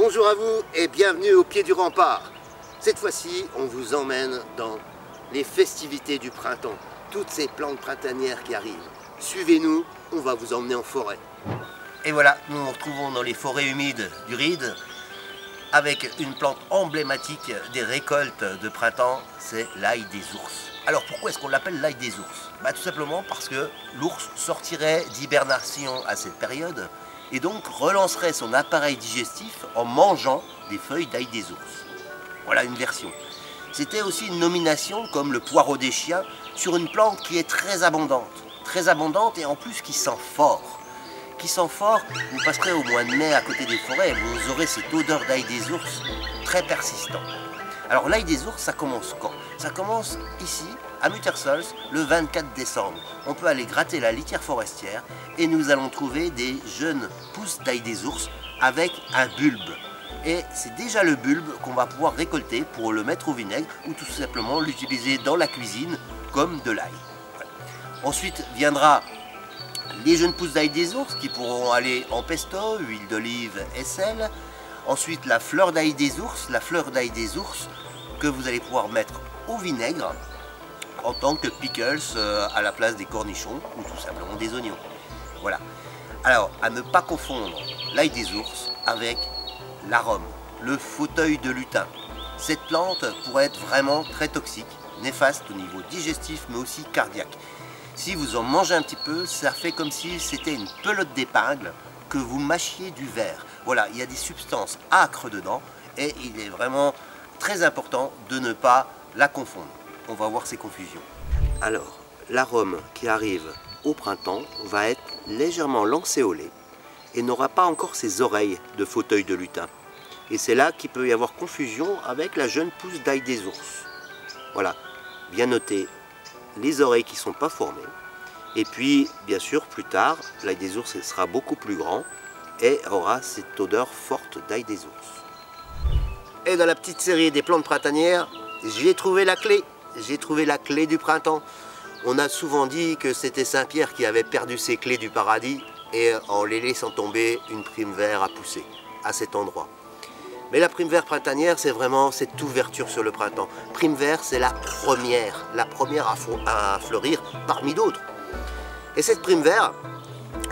Bonjour à vous et bienvenue au pied du rempart. Cette fois-ci, on vous emmène dans les festivités du printemps. Toutes ces plantes printanières qui arrivent. Suivez-nous, on va vous emmener en forêt. Et voilà, nous nous retrouvons dans les forêts humides du Ride avec une plante emblématique des récoltes de printemps, c'est l'ail des ours. Alors pourquoi est-ce qu'on l'appelle l'ail des ours? Tout simplement parce que l'ours sortirait d'hibernation à cette période et donc relancerait son appareil digestif en mangeant des feuilles d'ail des ours. Voilà une version. C'était aussi une nomination comme le poireau des chiens sur une plante qui est très abondante et en plus qui sent fort. Qui sent fort, vous passerez au mois de mai à côté des forêts et vous aurez cette odeur d'ail des ours très persistant. Alors l'ail des ours, ça commence quand? Ça commence ici, à Muttersols, le 24 décembre. On peut aller gratter la litière forestière et nous allons trouver des jeunes pousses d'ail des ours avec un bulbe. Et c'est déjà le bulbe qu'on va pouvoir récolter pour le mettre au vinaigre ou tout simplement l'utiliser dans la cuisine comme de l'ail. Ensuite viendra les jeunes pousses d'ail des ours qui pourront aller en pesto, huile d'olive et sel. Ensuite la fleur d'ail des ours, que vous allez pouvoir mettre au vinaigre en tant que pickles à la place des cornichons ou tout simplement des oignons. Voilà. Alors à ne pas confondre l'ail des ours avec l'arôme, le fauteuil de lutin. Cette plante pourrait être vraiment très toxique, néfaste au niveau digestif mais aussi cardiaque. Si vous en mangez un petit peu, ça fait comme si c'était une pelote d'épingle que vous mâchiez du verre. Voilà, il y a des substances âcres dedans et il est vraiment très important de ne pas la confondre. On va voir ces confusions. Alors, l'arôme qui arrive au printemps va être légèrement lancéolé et n'aura pas encore ses oreilles de fauteuil de lutin. Et c'est là qu'il peut y avoir confusion avec la jeune pousse d'ail des ours. Voilà, bien noter les oreilles qui ne sont pas formées. Et puis, bien sûr, plus tard, l'ail des ours sera beaucoup plus grand et aura cette odeur forte d'ail des ours. Et dans la petite série des plantes printanières, j'ai trouvé la clé. J'ai trouvé la clé du printemps. On a souvent dit que c'était Saint-Pierre qui avait perdu ses clés du paradis et en les laissant tomber, une Primevère a poussé à cet endroit. Mais la Primevère printanière, c'est vraiment cette ouverture sur le printemps. Primevère, c'est la première à fleurir parmi d'autres. Et cette Primevère,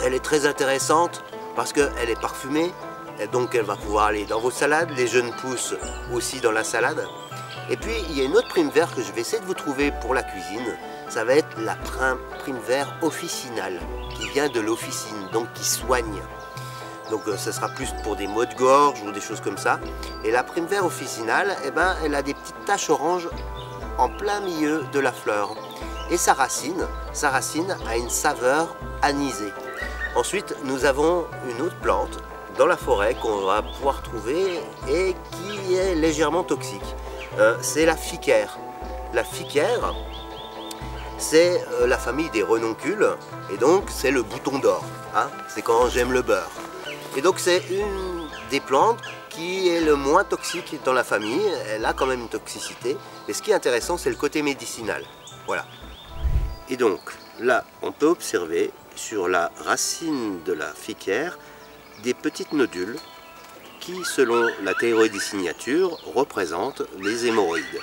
elle est très intéressante parce qu'elle est parfumée, et donc elle va pouvoir aller dans vos salades, les jeunes pousses aussi dans la salade. Et puis il y a une autre Primevère que je vais essayer de vous trouver pour la cuisine, ça va être la Primevère officinale, qui vient de l'officine, donc qui soigne. Donc ça sera plus pour des maux de gorge ou des choses comme ça. Et la Primevère officinale, eh ben, elle a des petites taches oranges en plein milieu de la fleur. Et sa racine a une saveur anisée. Ensuite, nous avons une autre plante dans la forêt qu'on va pouvoir trouver et qui est légèrement toxique. C'est la ficaire. La ficaire, c'est la famille des renoncules et donc c'est le bouton d'or. Hein, c'est quand j'aime le beurre. Et donc c'est une des plantes qui est le moins toxique dans la famille. Elle a quand même une toxicité. Mais ce qui est intéressant, c'est le côté médicinal. Voilà. Et donc là, on peut observer sur la racine de la ficaire des petites nodules qui, selon la théorie des signatures, représentent les hémorroïdes.